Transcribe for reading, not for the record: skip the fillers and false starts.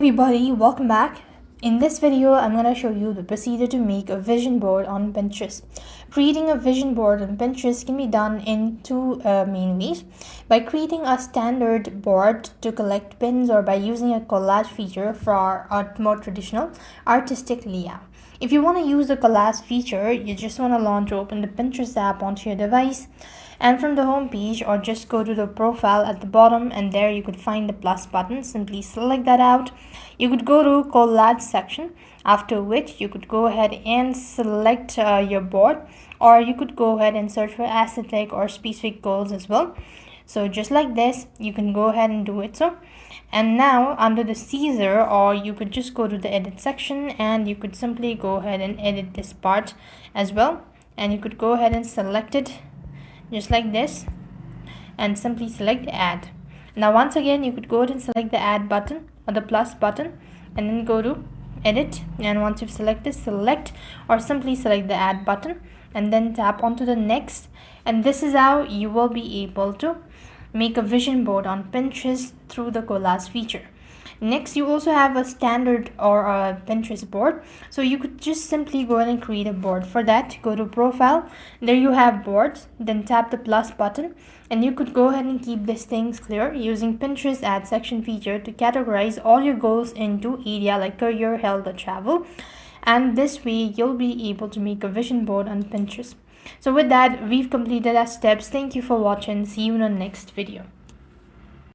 Everybody, welcome back. In this video, I'm going to show you the procedure to make a vision board on Pinterest. Creating a vision board on Pinterest can be done in two main ways. By creating a standard board to collect pins, or by using a collage feature for a more traditional artistic layout. If you want to use the collage feature, you just want to launch or open the Pinterest app onto your device, and from the home page, or just go to the profile at the bottom, and there you could find the plus button. Simply select that out. You could go to collage section, after which you could go ahead and select your board, or you could go ahead and search for aesthetic or specific goals as well. So just like this, you can go ahead and do it. And now under the Caesar, or you could just go to the edit section, and you could simply go ahead and edit this part as well, and you could go ahead and select it just like this and simply select add. Now once again, you could go ahead and select the add button or the plus button, and then go to edit, and once you've selected, select or simply select the add button and then tap onto the next. And this is how you will be able to make a vision board on Pinterest through the collage feature. Next, you also have a standard or a Pinterest board, so you could just simply go ahead and create a board. For that, go to profile, there you have boards, then tap the plus button, and you could go ahead and keep these things clear using Pinterest add section feature to categorize all your goals into area like career, health, or travel. And this way you'll be able to make a vision board on Pinterest. So with that, we've completed our steps. Thank you for watching. See you in the next video.